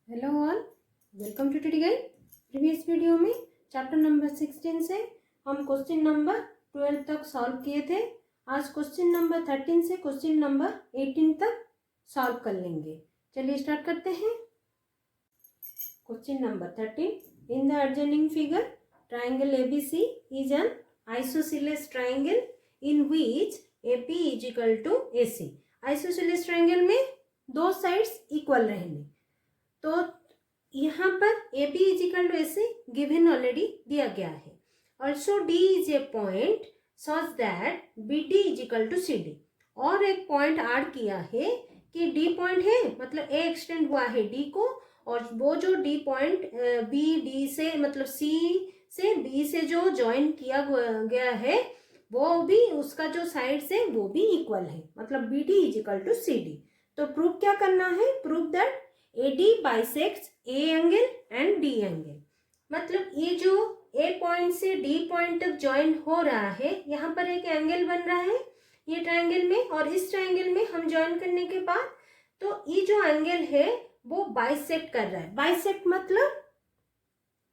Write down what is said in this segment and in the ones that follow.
Hello all, welcome to today guide. Previous video में chapter number 16 से हम question number 12 तक सॉल्व किए थे। आज क्वेश्चन नंबर 13 से क्वेश्चन नंबर 18 तक सॉल्व कर लेंगे। चलिए स्टार्ट करते हैं। Question number 13, in the adjoining figure triangle ABC is an isosceles triangle in which AP is equal to AC। Isosceles triangle में दो साइड्स इक्वल रहेंगे, तो यहाँ पर A B is equal to ऐसे गिवन ऑलरेडी दिया गया है। Also D is a point such that B D is equal to C D. और एक पॉइंट ऐड किया है कि डी पॉइंट है, मतलब ए एक्सटेंड हुआ है डी को, और वो जो डी पॉइंट बी डी से मतलब सी से बी से जो ज्वाइन किया गया है वो भी उसका जो साइड से वो भी इक्वल है, मतलब B D is equal to C D. तो प्रूफ क्या करना है? Proof that AD bisects A angle and D angle. मतलब ये जो A पॉइंट से D पॉइंट तक ज्वाइन हो रहा है, यहाँ पर एक एंगल बन रहा है ये ट्रायंगल में, और इस ट्रायंगल में हम ज्वाइन करने के बाद तो ये जो एंगल है वो बाइसेक्ट कर रहा है। बाइसेक्ट मतलब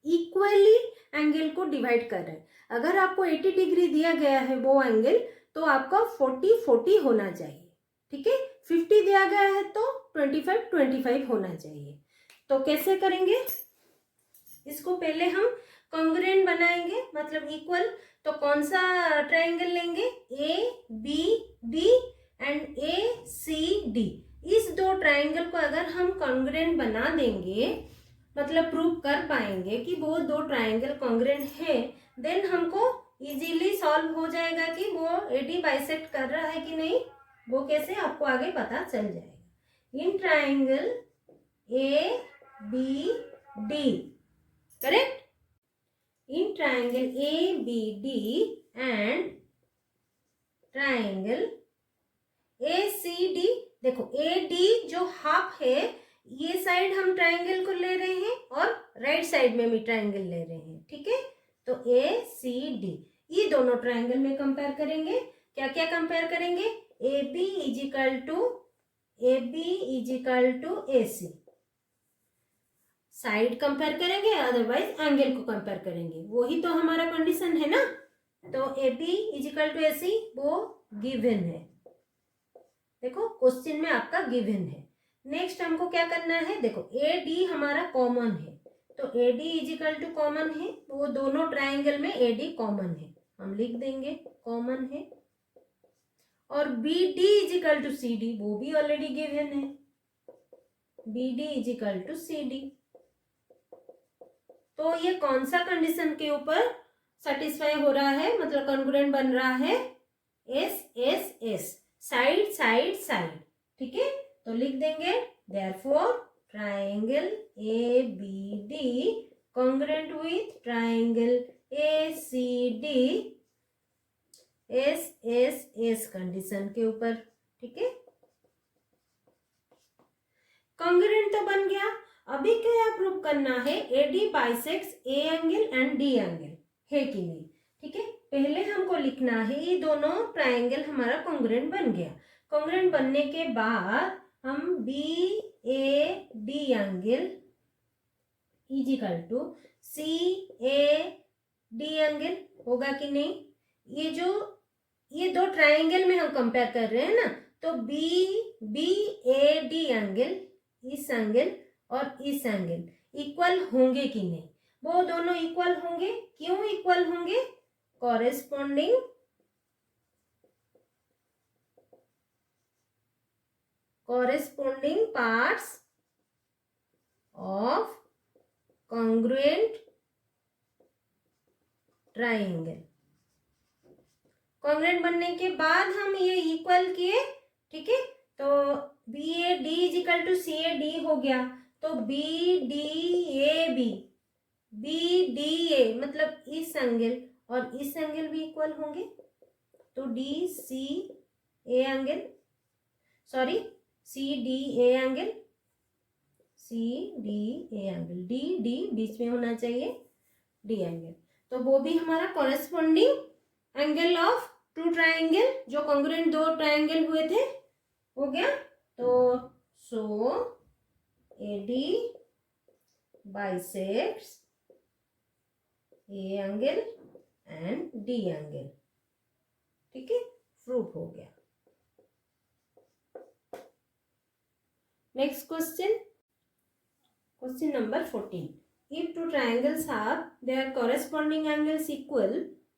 इक्वली एंगल को डिवाइड कर रहा है। अगर आपको 80 डिग्री दिया गया है वो एंगल, तो आपका 40-40 होना चाहिए, ठीक है। 50 दिया गया है तो 25-25 होना चाहिए। तो कैसे करेंगे इसको? पहले हम कॉन्ग्रुएंट बनाएंगे, मतलब इक्वल। तो कौन सा ट्रायंगल लेंगे? A B D and A C D. इस दो ट्रायंगल को अगर हम कॉन्ग्रुएंट बना देंगे, मतलब प्रूव कर पाएंगे कि वो दो ट्रायंगल कॉन्ग्रुएंट है, देन हमको इजीली सॉल्व हो जाएगा कि वो एडी बाइसेक्ट कर रहा है कि नहीं। वो कैसे आपको आगे पता चल जाएगा। In triangle A B D, correct. In triangle A B D and triangle A C D. देखो ए डी जो हाफ है, ये साइड हम ट्रायंगल को ले रहे हैं और राइट साइड में भी ट्रायंगल ले रहे हैं, ठीक है। तो ए सी डी ये दोनों ट्रायंगल में कंपेयर करेंगे। क्या क्या कंपेयर करेंगे? A B is equal to A C, side compare करेंगे, अदरवाइज एंगल को कंपेयर करेंगे। वही तो हमारा कंडीशन है ना। तो A B is equal to A C वो गिवन है। देखो क्वेश्चन में आपका गिवन है। नेक्स्ट हमको क्या करना है? देखो ए डी हमारा कॉमन है, तो A D is equal to common है, वो दोनों ट्रायंगल में ए डी कॉमन है, हम लिख देंगे कॉमन है। और B D is equal to C D वो भी ऑलरेडी गिवन है, B D is equal to C D. तो ये कौन सा कंडीशन के ऊपर सेटिस्फाई हो रहा है, मतलब कॉन्ग्रुएंट बन रहा है? S S S, side side side, ठीक है। तो लिख देंगे therefore triangle A B D congruent with triangle A C D S S S condition के ऊपर, ठीक है। कॉन्ग्रुएंट तो बन गया। अभी क्या प्रूव करना है? A D bisects A angle and D angle है कि नहीं, ठीक है। पहले हमको लिखना है ये दोनों ट्रायंगल हमारा कॉन्ग्रुएंट बन गया। कॉन्ग्रुएंट बनने के बाद हम B A D angle is equal to C A D angle होगा कि नहीं। ये दो ट्रायंगल में हम कंपेयर कर रहे हैं ना, तो बी ए डी एंगल, इस एंगल और इस एंगल इक्वल होंगे कि नहीं? वो दोनों इक्वल होंगे। क्यों इक्वल होंगे? corresponding parts of congruent triangle। Congruent बनने के बाद हम ये इक्वल किए, ठीक है। तो B A D is equal to C A D हो गया, तो बी डी ए मतलब इस एंगल और इस एंगल भी इक्वल होंगे, तो D C A angle, sorry C D A angle, D D बीच में होना चाहिए, डी एंगल। तो वो भी हमारा corresponding angle of two triangle, जो कॉन्ग्रुएंट दो ट्रायंगल हुए थे, हो गया। तो so A D bisects A angle and D angle. ठीक है, प्रूफ हो गया. Next question, question number 14. If two triangles have their corresponding angles equal,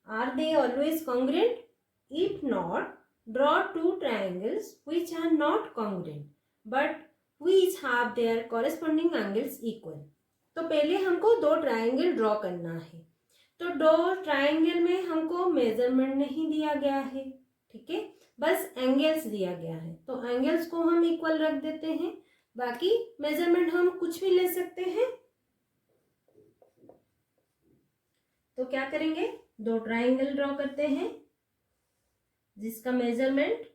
are they always congruent? If not, draw two triangles which are not congruent but which have their corresponding angles equal. तो पहले हमको दो triangle draw करना है. तो दो triangle में हमको मेजरमेंट नहीं दिया गया है, ठीक है, बस एंगल्स दिया गया है. तो एंगल्स को हम इक्वल रख देते हैं, बाकी मेजरमेंट हम कुछ भी ले सकते हैं. तो क्या करेंगे, दो ट्रायंगल ड्रॉ करते हैं जिसका मेजरमेंट,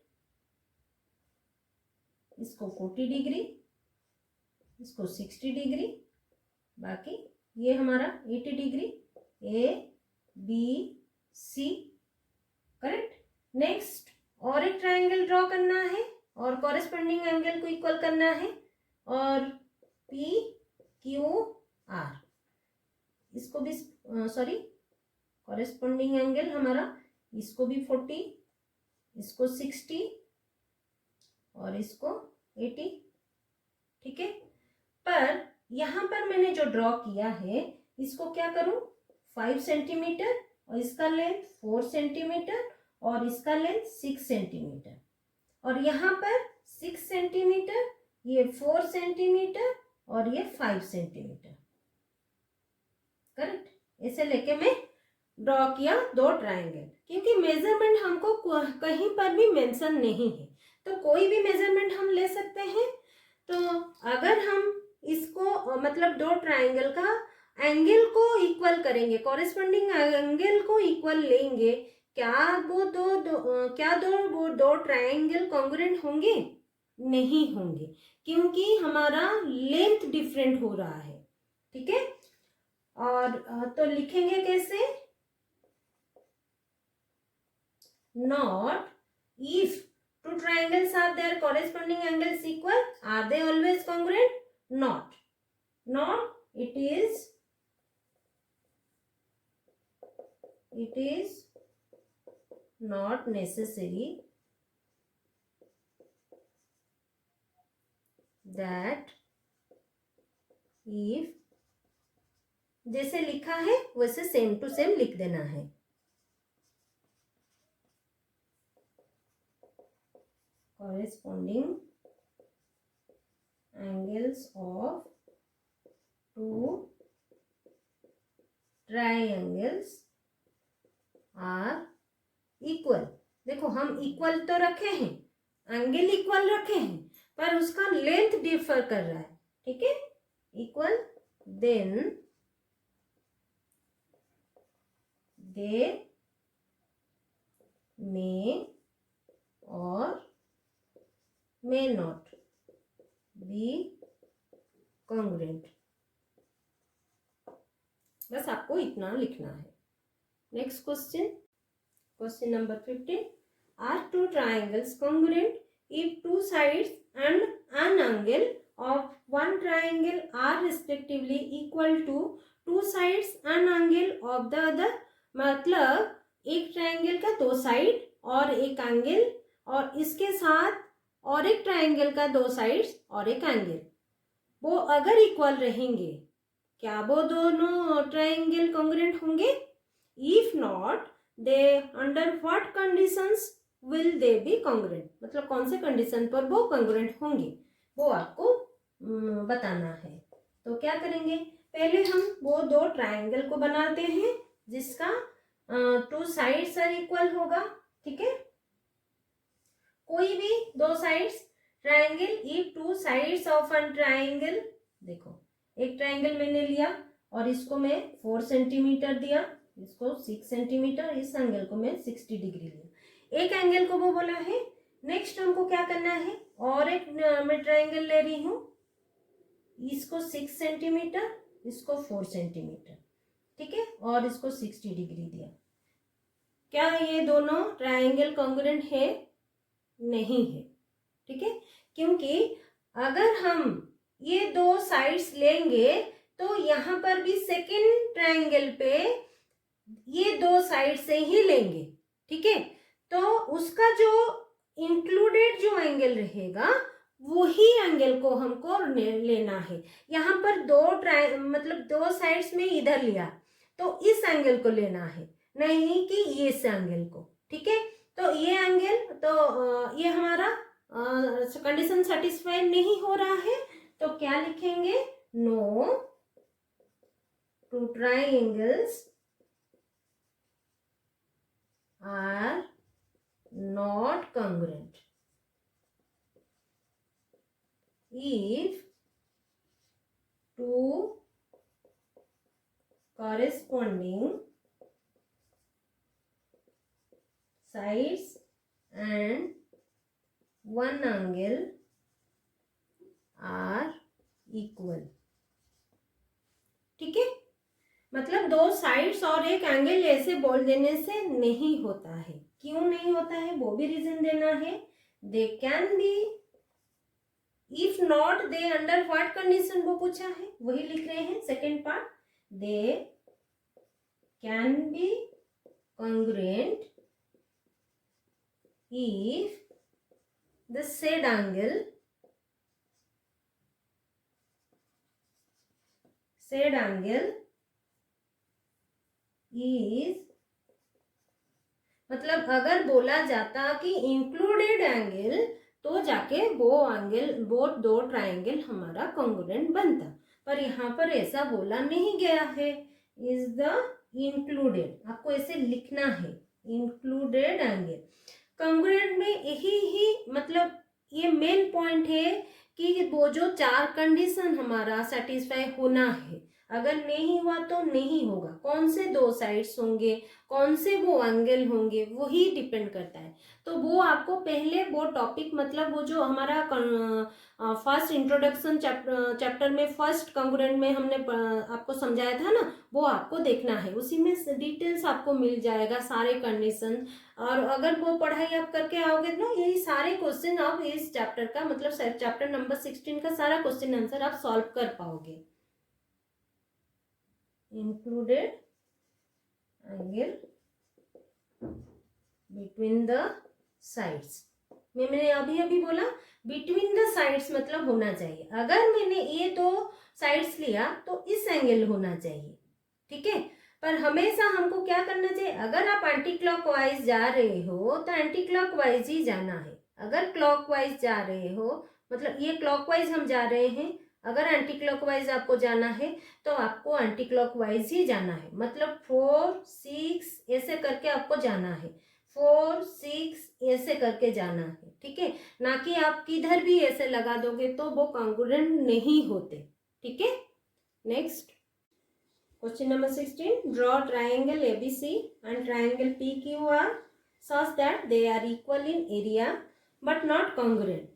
इसको 40 डिग्री, इसको 60 डिग्री, बाकी ये हमारा 80 degree, A B C. Correct. Next और एक ट्रायंगल ड्रॉ करना है और कॉरेस्पॉन्डिंग एंगल को इक्वल करना है, और पी क्यू आर, इसको भी सॉरी कॉरेस्पॉन्डिंग एंगल हमारा, इसको भी 40, इसको 60 और इसको 80. ठीक है. पर यहाँ पर मैंने जो ड्रॉ किया है इसको क्या करूं, 5 सेंटीमीटर, और इसका लेंथ 4 सेंटीमीटर और इसका लेंथ 6 सेंटीमीटर, और यहाँ पर 6 सेंटीमीटर, ये 4 सेंटीमीटर और ये 5 सेंटीमीटर. करेक्ट. ऐसे लेके मैं ड्रॉ किया दो ट्रायंगल. क्योंकि मेजरमेंट हमको कहीं पर भी मेंशन नहीं है, तो कोई भी मेजरमेंट हम ले सकते हैं. तो अगर हम इसको मतलब दो ट्रायंगल का एंगल को इक्वल करेंगे, कॉरेस्पॉन्डिंग एंगल को इक्वल लेंगे, क्या वो दो ट्रायंगल कॉन्ग्रुएंट होंगे? नहीं होंगे, क्योंकि हमारा लेंथ डिफरेंट हो रहा है. ठीक है. और तो लिखेंगे कैसे, not if two triangles have their corresponding angles equal, are they always congruent? Not. It is not necessary that if, जैसे लिखा है वैसे सेम टू सेम लिख देना है. Corresponding angles of two triangles are equal. देखो हम इक्वल तो रखे हैं, एंगल इक्वल रखे हैं, पर उसका लेंथ डिफर कर रहा है. ठीक है. इक्वल, देन दे may और may not be congruent. बस आपको इतना लिखना है. Next question, question number 15. Are two triangles congruent if two sides and an angle of one triangle are respectively equal to two sides and angle of the other? मतलब एक triangle का दो side और एक एंगल, और इसके साथ और एक ट्रायंगल का दो साइड्स और एक एंगल, वो अगर इक्वल रहेंगे, क्या वो दोनों ट्रायंगल कॉन्ग्रुएंट होंगे? If not, they under what conditions will they B congruent? मतलब कौन से कंडीशन पर वो कॉन्ग्रुएंट होंगे, वो आपको बताना है. तो क्या करेंगे, पहले हम वो दो ट्रायंगल को बनाते हैं जिसका टू साइड्स आर इक्वल होगा. ठीक है. कोई भी दो sides triangle, if two sides of an triangle, देखो एक ट्रायंगल मैंने लिया और इसको मैं 4 सेंटीमीटर दिया, इसको 6 सेंटीमीटर, इस एंगल को मैं 60 डिग्री लिया, एक एंगल को वो बोला है. नेक्स्ट हमको क्या करना है, और एक मैं ट्रायंगल ले रही हूँ, इसको 6 सेंटीमीटर, इसको 4 सेंटीमीटर. ठीक है. और इसको 60 डिग्री दिया. क्या ये दोनों ट्रायंगल कॉन्ग्रुएंट है? नहीं है. ठीक है. क्योंकि अगर हम ये दो साइड्स लेंगे तो यहाँ पर भी सेकेंड ट्रायंगल पे ये दो साइड से ही लेंगे, ठीक है। तो उसका जो इंक्लूडेड जो एंगल रहेगा वही एंगल को हमको लेना है। यहाँ पर मतलब दो साइड्स में इधर लिया तो इस एंगल को लेना है, नहीं कि इस एंगल को, ठीक है। तो ये एंगल, तो ये हमारा कंडीशन सेटिस्फाइड नहीं हो रहा है, तो क्या लिखेंगे, no two triangles are not congruent if two corresponding sides and one angle are equal, ठीक है। मतलब दो साइड्स और एक एंगल ऐसे बोल देने से नहीं होता है। क्यों नहीं होता है वो भी रीजन देना है। They can be, if not they under what condition वो पूछा है, वही लिख रहे हैं second part. They can be congruent if the said angle is, मतलब अगर बोला जाता कि इंक्लूडेड एंगल तो जाके वो दो ट्रायंगल हमारा कॉन्ग्रुएंट बनता, पर यहाँ पर ऐसा बोला नहीं गया है। इज द इंक्लूडेड, आपको ऐसे लिखना है, इंक्लूडेड एंगल। कॉन्ग्रुएंट में यही ही मतलब ये मेन पॉइंट है कि वो जो चार कंडीशन हमारा सेटिस्फाई होना है, अगर नहीं हुआ तो नहीं होगा। कौन से दो साइड्स होंगे, कौन से वो एंगल होंगे, वही डिपेंड करता है। तो वो आपको पहले वो टॉपिक, मतलब वो जो हमारा फर्स्ट इंट्रोडक्शन चैप्टर में फर्स्ट कॉन्ग्रुएंट में हमने आपको समझाया था ना, वो आपको देखना है। उसी में डिटेल्स आपको मिल जाएगा, सारे कंडीशन। और अगर वो पढ़ाई आप करके आओगे ना, यही सारे क्वेश्चन आप इस चैप्टर का, मतलब चैप्टर नंबर 16 का सारा क्वेश्चन आंसर आप सॉल्व कर पाओगे। Included angle between the sides, मैंने अभी बोला बिटवीन द साइड्स मतलब होना चाहिए। अगर मैंने ये दो साइड्स लिया तो इस एंगल होना चाहिए, ठीक है। पर हमेशा हमको क्या करना चाहिए, अगर आप एंटी क्लॉकवाइज जा रहे हो तो एंटी क्लॉकवाइज ही जाना है। अगर क्लॉकवाइज जा रहे हो, मतलब ये क्लॉकवाइज हम जा रहे हैं, अगर एंटी क्लॉकवाइज आपको जाना है तो आपको एंटी क्लॉकवाइज ही जाना है। मतलब 4 6 ऐसे करके आपको जाना है, 4 6 ऐसे करके जाना है, ठीक है। ना कि आप किधर भी ऐसे लगा दोगे तो वो कॉन्ग्रुएंट नहीं होते, ठीक है। Next question number 16, draw triangle ABC and triangle PQR such that they are equal in area but not congruent।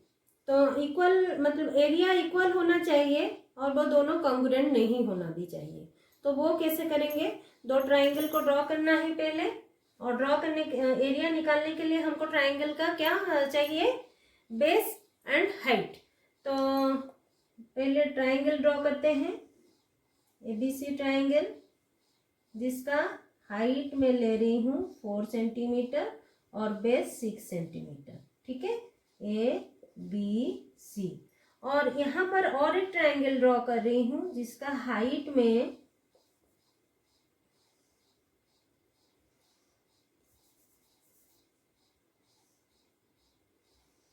तो इक्वल मतलब एरिया इक्वल होना चाहिए और वो दोनों कॉन्ग्रुएंट नहीं होना भी चाहिए। तो वो कैसे करेंगे, दो ट्राइंगल को ड्रॉ करना है पहले, और ड्रॉ करने एरिया निकालने के लिए हमको ट्राइंगल का क्या चाहिए, बेस एंड हाइट। तो पहले ट्राइंगल ड्रॉ करते हैं, ABC ट्राइंगल, जिसका हाइट में ले रही हूँ 4 सेंटीमीटर और बेस 6 सेंटीमीटर, ठीक है, ABC। और यहाँ पर और एक ट्राइंगल ड्रॉ कर रही हूँ जिसका हाइट में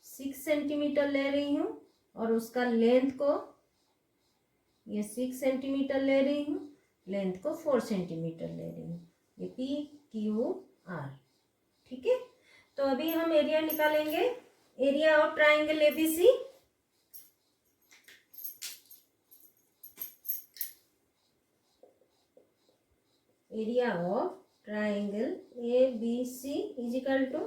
6 सेंटीमीटर ले रही हूँ और उसका लेंथ को, ये 6 सेंटीमीटर ले रही हूँ, लेंथ को 4 सेंटीमीटर ले रही हूँ, ये PQR, ठीक है। तो अभी हम एरिया निकालेंगे, area of triangle ABC। Area of triangle ABC is equal to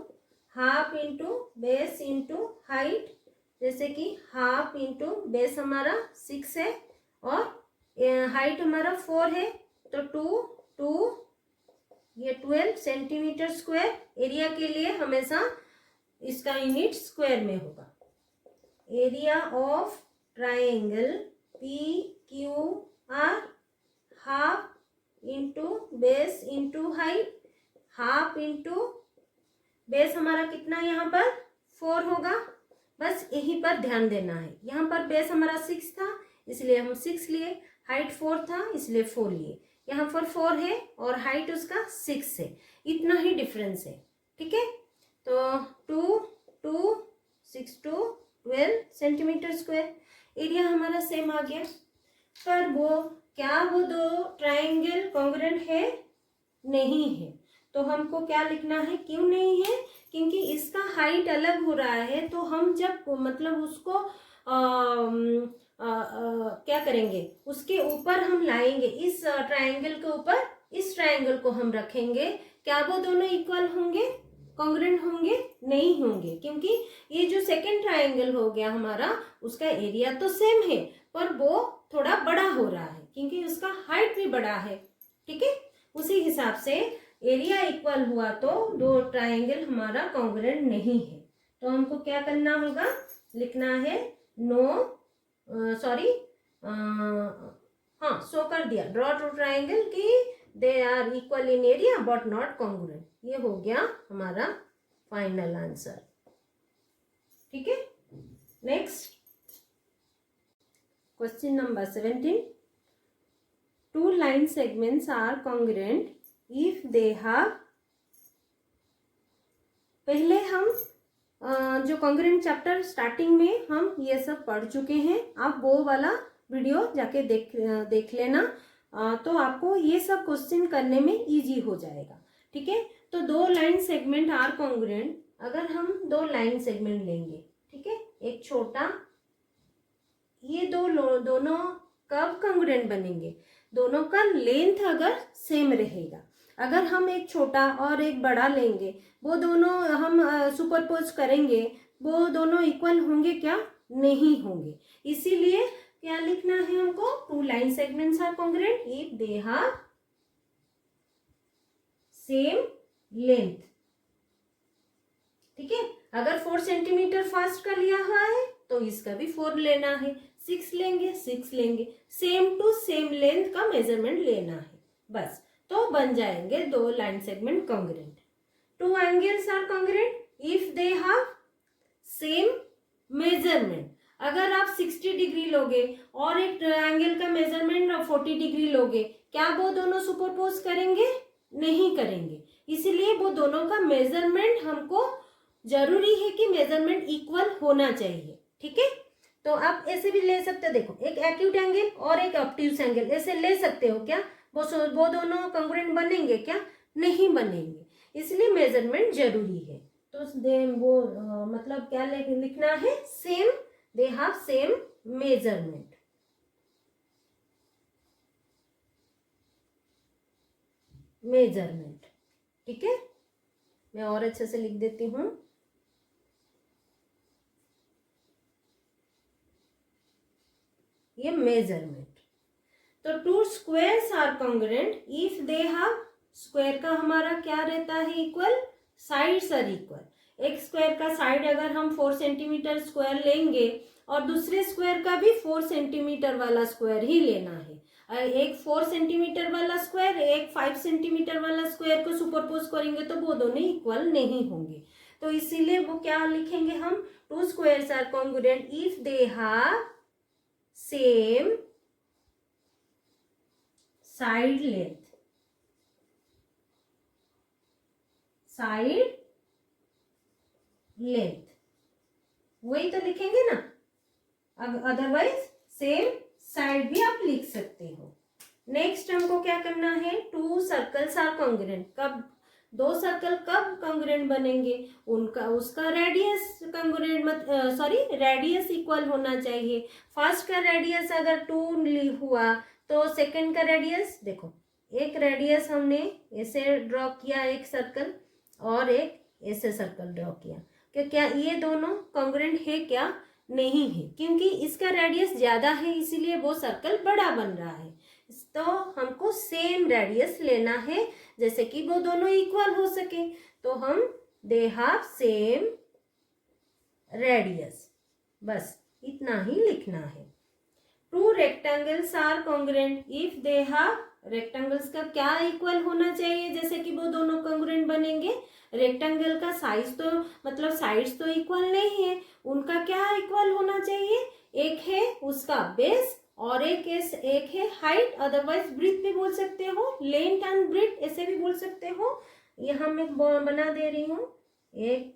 half into base into height, जैसे कि हाफ इंटू बेस हमारा 6 है और हाइट हमारा 4 है, तो 2 ये 12 सेंटीमीटर स्क्वायर। एरिया के लिए हमेशा इसका यूनिट स्क्वायर में होगा। Area of triangle PQR base into height, half into base हमारा कितना यहाँ पर 4 होगा, बस यहीं पर ध्यान देना है। यहाँ पर बेस हमारा 6 था इसलिए हम 6 लिए, हाइट 4 था इसलिए 4 लिए, यहाँ पर 4 है और हाइट उसका 6 है, इतना ही डिफरेंस है। ठीक है, तो 2 2 6 2 12 सेंटीमीटर स्क्वायर। एरिया हमारा सेम आ गया। पर वो क्या वो दो ट्राइंगल कॉन्ग्रुएंट है? नहीं है। तो हमको क्या लिखना है, क्यों नहीं है? क्योंकि इसका हाइट अलग हो रहा है, तो हम जब मतलब उसको क्या करेंगे, उसके ऊपर हम लाएंगे, इस ट्राइंगल के ऊपर इस ट्राइंगल को हम रखेंगे, क्या वो दोनों इक्वल होंगे, कॉन्ग्रुएंट होंगे? नहीं होंगे, क्योंकि ये जो सेकंड ट्राइंगल हो गया हमारा, उसका एरिया तो सेम है पर वो थोड़ा बड़ा हो रहा है क्योंकि उसका हाइट भी बड़ा है। ठीक है, उसी हिसाब से एरिया इक्वल हुआ तो दो ट्राइंगल हमारा कॉन्ग्रुएंट नहीं है। तो हमको क्या करना होगा, लिखना है नो सॉरी हाँ शो कर दिया, ड्रॉ टू ट्राइंगल की they are equal in area but not congruent. ये हो गया हमारा फाइनल आंसर। ठीक है, next question number 17। Two line segments are congruent if they have, पहले हम जो कॉन्ग्रुएंट चैप्टर स्टार्टिंग में हम ये सब पढ़ चुके हैं, आप वो वाला वीडियो जाके देख लेना, तो आपको ये सब क्वेश्चन करने में इजी हो जाएगा। ठीक है, तो दो लाइन सेगमेंट आर कॉन्ग्रुएंट, अगर हम दो लाइन सेगमेंट लेंगे, ठीक है, एक छोटा, ये दोनों कब कॉन्ग्रुएंट बनेंगे, दोनों का लेंथ अगर सेम रहेगा। अगर हम एक छोटा और एक बड़ा लेंगे, वो दोनों हम सुपरपोज करेंगे, वो दोनों इक्वल होंगे क्या? नहीं होंगे। इसीलिए क्या लिखना है हमको, two line segments are congruent if they have same length. ठीक है, अगर 4 सेंटीमीटर फास्ट का लिया हुआ है तो इसका भी 4 लेना है, 6 लेंगे 6 लेंगे, सेम टू सेम लेंथ का मेजरमेंट लेना है बस, तो बन जाएंगे दो line segment congruent. Two angles are congruent if they have same measurement. अगर आप 60 डिग्री लोगे और एक एंगल का मेजरमेंट 40 डिग्री लोगे, क्या वो दोनों सुपरपोज करेंगे? नहीं करेंगे। इसीलिए वो दोनों का मेजरमेंट हमको जरूरी है कि मेजरमेंट इक्वल होना चाहिए। ठीक है, तो आप ऐसे भी ले सकते हो, देखो एक एक्यूट एंगल और एक ऑब्ट्यूज एंगल ऐसे ले सकते हो क्या? वो दोनों कॉन्ग्रुएंट बनेंगे क्या? नहीं बनेंगे, इसलिए मेजरमेंट जरूरी है। तो वो मतलब क्या लिखना है, same, they have same measurement. Measurement, ठीक है, मैं और अच्छे से लिख देती हूं। ये मेजरमेंट। तो two squares are congruent if they have, square का हमारा क्या रहता है, इक्वल, साइड्स आर इक्वल। एक स्क्वायर का साइड अगर हम 4 सेंटीमीटर स्क्वायर लेंगे और दूसरे स्क्वायर का भी 4 सेंटीमीटर वाला स्क्वायर ही लेना है, एक 4 सेंटीमीटर वाला स्क्वायर एक 5 सेंटीमीटर वाला स्क्वायर को सुपरपोज करेंगे तो वो दोनों इक्वल नहीं होंगे। तो इसीलिए वो क्या लिखेंगे हम, two squares are congruent if they have same side length, side length, वही तो लिखेंगे ना, अदरवाइज सेम साइड भी आप लिख सकते हो। नेक्स्ट हमको क्या करना है, टू सर्कल्स आर कॉन्ग्रुएंट, कब दो सर्कल कब कॉन्ग्रुएंट बनेंगे, उनका उसका रेडियस कॉन्ग्रुएंट रेडियस इक्वल होना चाहिए। फर्स्ट का रेडियस अगर 2 हुआ तो सेकंड का रेडियस, देखो एक रेडियस हमने ऐसे ड्रॉ किया एक सर्कल और एक ऐसे सर्कल ड्रॉ किया, क्या ये दोनों कॉन्ग्रुएंट है क्या? नहीं है, क्योंकि इसका रेडियस ज्यादा है इसीलिए वो सर्कल बड़ा बन रहा है। तो हमको सेम रेडियस लेना है जैसे कि वो दोनों इक्वल हो सके, तो हम दे हैव सेम रेडियस, बस इतना ही लिखना है। Two rectangles are congruent if they have, rectangles का क्या इक्वल होना चाहिए जैसे कि वो दोनों कॉन्ग्रुएंट बनेंगे? रेक्टेंगल का साइज तो मतलब साइड्स तो इक्वल नहीं है, उनका क्या इक्वल होना चाहिए? एक है उसका बेस और एक है हाइट, अदरवाइज ब्रीथ भी बोल सकते हो, लेंथ एंड ब्रीथ ऐसे भी बोल सकते हो। यहाँ मैं बना दे रही हूँ एक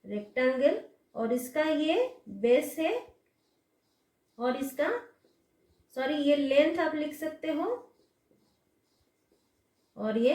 रेक्टेंगल और इसका ये बेस है और इसका सॉरी ये लेंथ आप लिख सकते हो और ये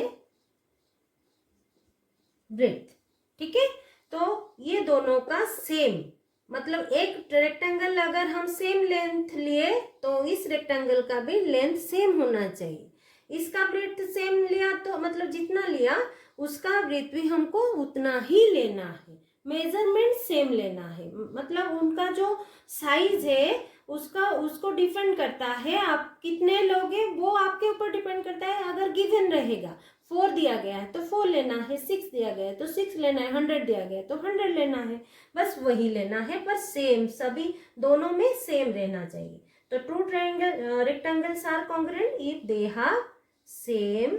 ब्रेथ। ठीक है, तो ये दोनों का सेम मतलब एक रेक्टेंगल अगर हम सेम लेंथ लिए तो इस रेक्टेंगल का भी लेंथ सेम होना चाहिए। इसका ब्रेथ सेम लिया तो मतलब जितना लिया उसका ब्रेथ भी हमको उतना ही लेना है, मेजरमेंट सेम लेना है। मतलब उनका जो साइज है उसको डिपेंड करता है, आप कितने लोगे वो आपके ऊपर डिपेंड करता है। अगर गिवन रहेगा 4 दिया गया है तो 4 लेना है, 6 दिया गया है तो 6 लेना है, 100 दिया गया है तो 100 लेना है, बस वही लेना है, पर सेम सभी दोनों में सेम रहना चाहिए। तो two triangle rectangles are congruent if they have same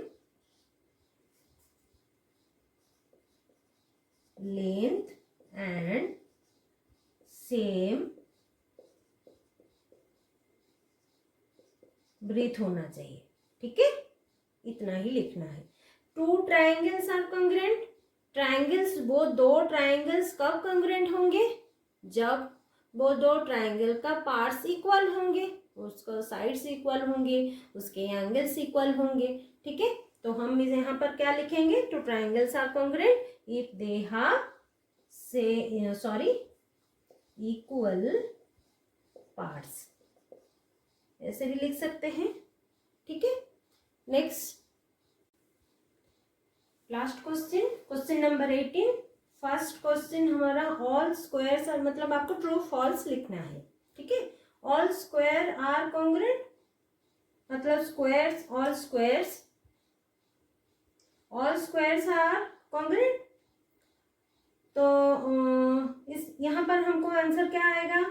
length and same breadth होना चाहिए। ठीक है, इतना ही लिखना है। Two triangles are congruent, triangles वो दो ट्रायंगल्स कब कॉन्ग्रुएंट होंगे? जब वो दो ट्रायंगल का पार्ट्स इक्वल होंगे, उसका साइड्स इक्वल होंगे, उसके एंगल्स इक्वल होंगे। ठीक है, तो हम यहाँ पर क्या लिखेंगे? Two triangles are congruent if they have equal parts, ऐसे भी लिख सकते हैं। ठीक है, next last question, question number 18। First question हमारा ऑल स्क्वायर्स मतलब आपको ट्रू फॉल्स लिखना है। ठीक है, ऑल स्क्वायर आर कॉन्ग्रुएंट मतलब squares all squares are congruent. तो इस यहाँ पर हमको आंसर क्या आएगा?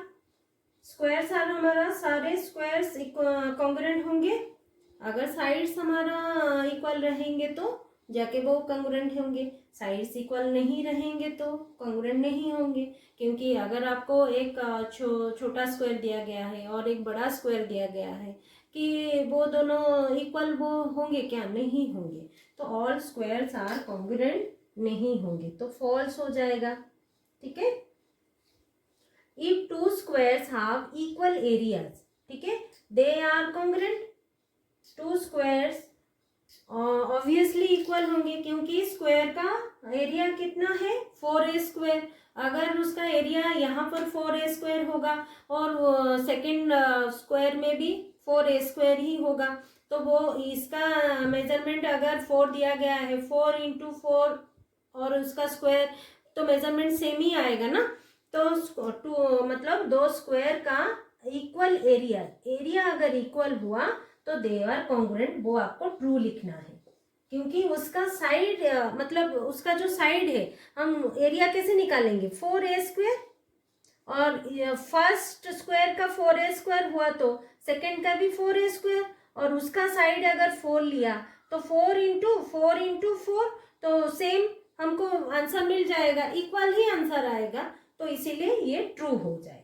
स्क्वायर्स आर हमारा सारे स्क्वायर्स कॉन्ग्रुएंट होंगे। अगर साइड्स हमारा इक्वल रहेंगे तो जाके वो कॉन्ग्रुएंट होंगे, साइड्स इक्वल नहीं रहेंगे तो कॉन्ग्रुएंट नहीं होंगे। क्योंकि अगर आपको एक छोटा स्क्वायर दिया गया है और एक बड़ा स्क्वायर दिया गया है कि वो दोनों इक्वल वो होंगे क्या? नहीं होंगे। तो ऑल स्क्वायर्स आर कॉन्ग्रुएंट नहीं होंगे, तो फॉल्स हो जाएगा। ठीक है, if two squares have equal areas, ठीक है, they are congruent. Two squares obviously equal होंगे क्योंकि स्क्वायर का एरिया कितना है? 4a square. अगर उसका एरिया यहाँ पर 4a स्क्वायर होगा और सेकंड स्क्वायर में भी 4a स्क्वायर ही होगा, तो वो इसका मेजरमेंट अगर 4 दिया गया है, 4 इंटू 4 और उसका स्क्वायर, तो मेजरमेंट सेम ही आएगा ना। तो टू मतलब दो स्क्वायर का इक्वल एरिया अगर इक्वल हुआ तो दे आर कॉन्ग्रुएंट, वो आपको ट्रू लिखना है। क्योंकि उसका साइड मतलब उसका जो साइड है, हम एरिया कैसे निकालेंगे? 4a स्क्वायर, और फर्स्ट स्क्वायर का 4a स्क्वायर हुआ तो सेकंड का भी 4a स्क्वायर, और उसका साइड अगर 4 लिया तो 4 इंटू 4 तो सेम हमको आंसर मिल जाएगा, इक्वल ही आंसर आएगा, तो इसीलिए ये ट्रू हो जाएगा।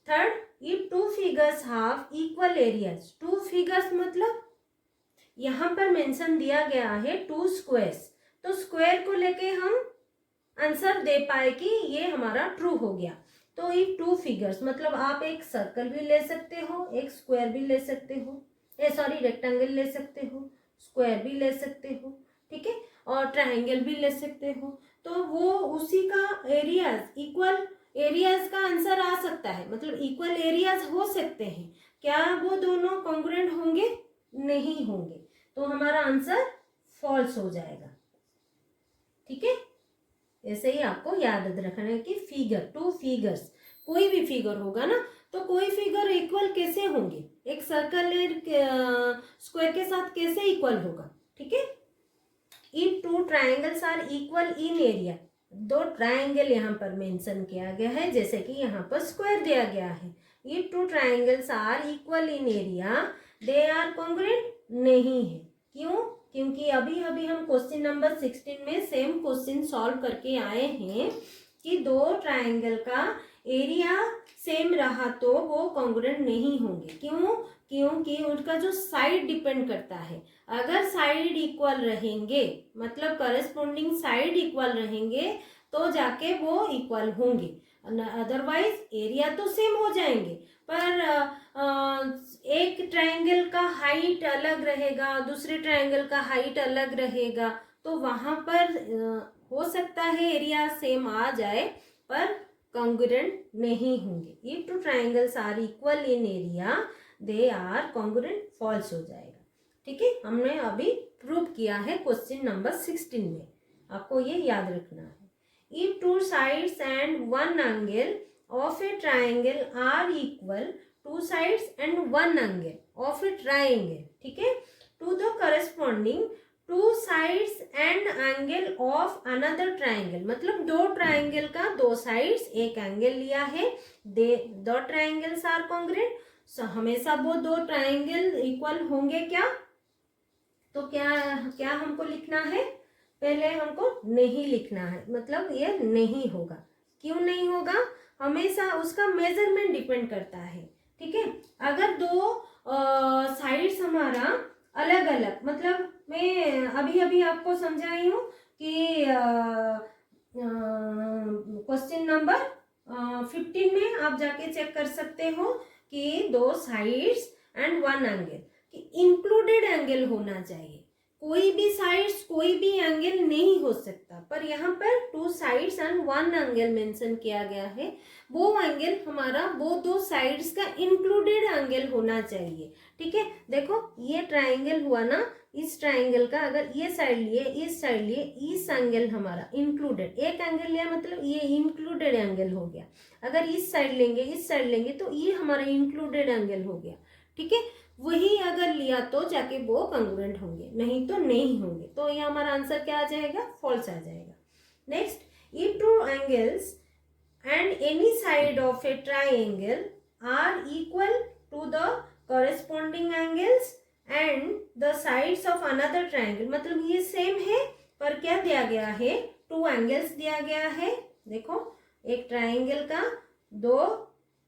Third, if two figures have equal areas, two figures मतलब यहाँ पर मेंशन दिया गया है टू स्क्वायर्स, तो स्क्वायर को लेके हम आंसर दे पाए कि ये हमारा ट्रू हो गया। तो इफ टू फिगर्स मतलब आप एक सर्कल भी ले सकते हो, एक स्क्वायर भी ले सकते हो, रेक्टेंगल ले सकते हो, स्क्वायर भी ले सकते हो, ठीक है, और ट्रायंगल भी ले सकते हो। तो वो उसी का एरियाज इक्वल एरियाज का आंसर आ सकता है, मतलब इक्वल एरियाज हो सकते हैं। क्या वो दोनों कॉन्ग्रुएंट होंगे? नहीं होंगे, तो हमारा आंसर फॉल्स हो जाएगा। ठीक है, ऐसे ही आपको याद रखना है कि फिगर, टू फिगर्स, कोई भी फिगर होगा ना, तो कोई फिगर इक्वल कैसे होंगे? एक सर्कल स्क्वायर के साथ कैसे इक्वल होगा? ठीक है, if two triangles are equal in area, दो ट्रायंगल यहाँ पर मेंशन किया गया है, जैसे कि यहाँ पर स्क्वायर दिया गया है, if two triangles are equal in area they are congruent नहीं है। क्यों? क्योंकि अभी अभी हम क्वेश्चन नंबर 16 में सेम क्वेश्चन सॉल्व करके आए हैं कि दो ट्राइंगल का एरिया सेम रहा तो वो कॉन्ग्रुएंट नहीं होंगे। क्यों? क्योंकि उनका जो साइड डिपेंड करता है। अगर साइड इक्वल रहेंगे, मतलब करस्पॉन्डिंग साइड इक्वल रहेंगे तो जाके वो इक्वल होंगे, अदरवाइज एरिया तो सेम हो जाएंगे पर एक ट्रायंगल का हाइट अलग रहेगा, दूसरे ट्रायंगल का हाइट अलग रहेगा, तो वहां पर हो सकता है एरिया सेम आ जाए पर कॉन्ग्रुएंट नहीं होंगे। If two triangles are equal in area they are congruent, false हो जाएगा। ठीक है, हमने अभी प्रूव किया है क्वेश्चन नंबर 16 में, आपको ये याद रखना है। If two sides and one angle of a triangle are equal, two sides and one angle of a triangle, ठीक है, to the corresponding two sides and angle of another triangle, मतलब दो ट्राइंगल का दो साइड्स एक angle लिया है, दो ट्राइंगल्स आर कॉन्ग्रुएंट, हमेशा वो दो ट्राइंगल इक्वल होंगे क्या? तो क्या हमको लिखना है? पहले हमको नहीं लिखना है, मतलब ये नहीं होगा। क्यों नहीं होगा? हमेशा उसका मेजरमेंट डिपेंड करता है। ठीक है, अगर दो साइड्स हमारा अलग अलग, मतलब मैं अभी अभी आपको समझाई हूँ कि क्वेश्चन नंबर 15 में आप जाके चेक कर सकते हो कि दो साइड्स एंड वन एंगल, कि इंक्लूडेड एंगल होना चाहिए। कोई भी साइड्स कोई भी एंगल नहीं हो सकता, पर यहाँ पर two sides and one angle mention किया गया है। वो एंगल हमारा वो दो साइड्स का इंक्लूडेड एंगल होना चाहिए। ठीक है, देखो ये ट्राइंगल हुआ ना, इस ट्राइंगल का अगर ये साइड लिए इस साइड लिए, इस एंगल हमारा इंक्लूडेड, एक एंगल लिया मतलब ये इंक्लूडेड एंगल हो गया। अगर इस साइड लेंगे इस साइड लेंगे तो ये हमारा इंक्लूडेड एंगल हो गया। ठीक है, वही अगर लिया तो जाके वो कॉन्ग्रुएंट होंगे, नहीं तो नहीं होंगे। तो ये हमारा आंसर क्या आ जाएगा? फॉल्स आ जाएगा। Next, if two angles and any side of a triangle are equal to the corresponding angles and the sides of another triangle, मतलब ये सेम है पर क्या दिया गया है? टू एंगल्स दिया गया है। देखो एक ट्राइंगल का दो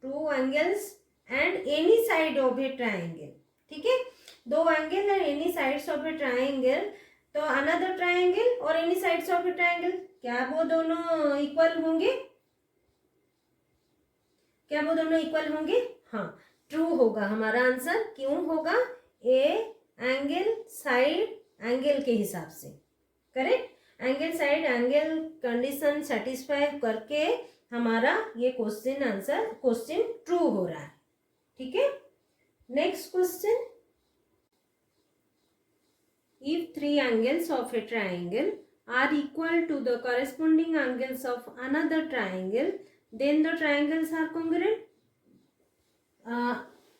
to angles and any side of a triangle, ठीक है, दो angle and any sides of a triangle, तो अनदर ट्राइंगल और any sides of a triangle, क्या वो दोनों इक्वल होंगे? क्या वो दोनों इक्वल होंगे? हाँ, ट्रू होगा हमारा आंसर। क्यों होगा? ए एंगल साइड एंगल के हिसाब से, correct, angle side angle condition satisfy करके हमारा ये क्वेश्चन ट्रू हो रहा है। ठीक है, next question, if three angles of a triangle are equal to the corresponding angles of another triangle then the triangles are congruent.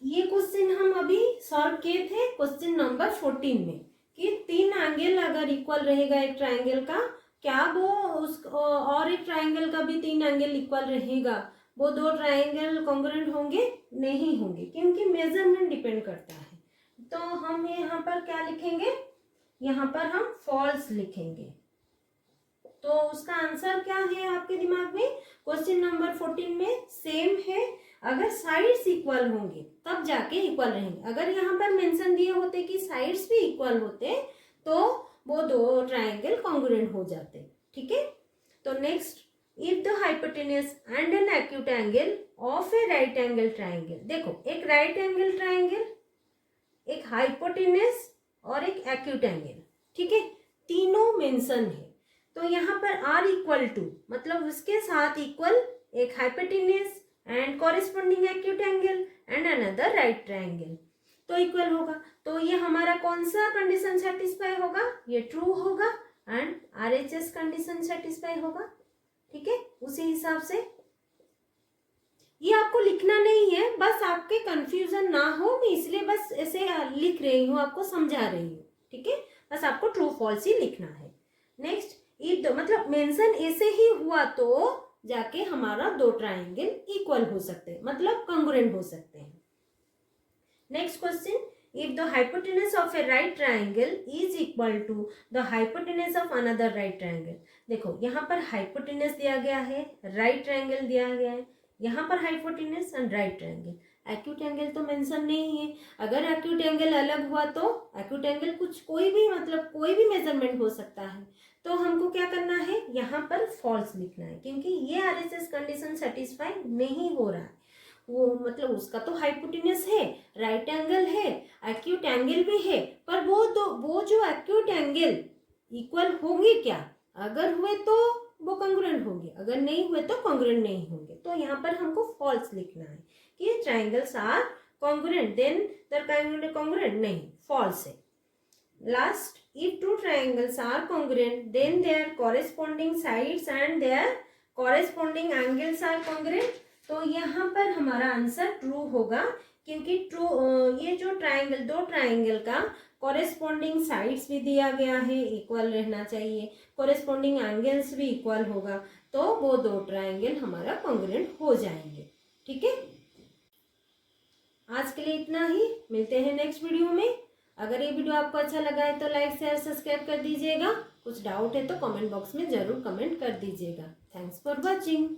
ये क्वेश्चन हम अभी सॉल्व किए थे क्वेश्चन नंबर 14 में, कि तीन एंगल अगर इक्वल रहेगा एक ट्राइंगल का, क्या वो उस और एक ट्राइंगल का भी तीन एंगल इक्वल रहेगा, वो दो ट्राइंगल कॉन्ग्रुएंट होंगे? नहीं होंगे, क्योंकि मेजरमेंट डिपेंड करता है। तो हम यहाँ पर क्या लिखेंगे? यहाँ पर हम फॉल्स लिखेंगे। तो उसका आंसर क्या है आपके दिमाग में? क्वेश्चन नंबर 14 में सेम है, अगर साइड्स इक्वल होंगे तब जाके इक्वल रहेंगे। अगर यहाँ पर मेंशन दिए होते कि साइड्स भी इक्वल होते तो वो दो ट्राइंगल कॉन्ग्रुएंट हो जाते। ठीक है, तो next, if the hypotenuse and an acute angle of A right angle triangle, देखो एक राइट एंगल ट्राइंगल, एक हाइपोटेन्यूज और एक एक्यूट एंगल, ठीक है, तीनों मेंशन है। तो यहाँ पर आर इक्वल टू मतलब उसके साथ इक्वल एक hypotenuse and corresponding acute angle and another right triangle, तो इक्वल होगा। तो ये हमारा कौन सा कंडीशन सेटिस्फाई होगा? ये ट्रू होगा एंड RHS कंडीशन सेटिस्फाई होगा। ठीक है, उसी हिसाब से ये आपको लिखना नहीं है, बस आपके कंफ्यूजन ना हो, मैं इसलिए बस ऐसे लिख रही हूँ, आपको समझा रही हूँ। ठीक है, बस आपको ट्रू फॉल्स ही लिखना है। नेक्स्ट, इफ द मतलब मेंशन ऐसे ही हुआ तो जाके हमारा दो ट्राइंगल इक्वल हो सकते हैं, मतलब कंग्रुएंट हो सकते हैं। Next question, if the hypotenuse of a right triangle is equal to the hypotenuse of another right triangle। देखो यहाँ पर hypotenuse दिया गया है, right triangle दिया गया है, यहाँ पर hypotenuse and right triangle, acute angle तो मेंशन नहीं है। अगर acute angle अलग हुआ तो acute angle कुछ कोई भी मतलब कोई भी मेजरमेंट हो सकता है, तो हमको क्या करना है, यहाँ पर फॉल्स लिखना है, क्योंकि ये RHS कंडीशन सेटिस्फाई नहीं हो रहा है। वो मतलब उसका तो हाइपोटेन्यूज है, राइट एंगल है, एक्यूट एंगल भी है, पर वो जो एक्यूट एंगल इक्वल होंगे क्या, अगर हुए तो वो कॉन्ग्रुएंट होंगे, अगर नहीं हुए तो कॉन्ग्रुएंट नहीं होंगे। तो यहाँ पर हमको फॉल्स लिखना है कि triangles are congruent, then the triangle congruent, नहीं, फॉल्स है। Last, if two triangles are congruent then their corresponding sides and their corresponding angles are congruent। तो यहाँ पर हमारा आंसर ट्रू होगा, क्योंकि ट्रू ये जो ट्राइंगल, दो ट्राइंगल का कॉरेस्पॉन्डिंग साइड्स भी दिया गया है, इक्वल रहना चाहिए, कॉरेस्पॉन्डिंग एंगल्स भी इक्वल होगा, तो वो दो ट्राइंगल हमारा कॉन्ग्रुएंट हो जाएंगे। ठीक है, आज के लिए इतना ही, मिलते हैं नेक्स्ट वीडियो में। अगर ये वीडियो आपको अच्छा लगा है तो लाइक शेयर सब्सक्राइब कर दीजिएगा। कुछ डाउट है तो कमेंट बॉक्स में जरूर कमेंट कर दीजिएगा। Thanks for watching.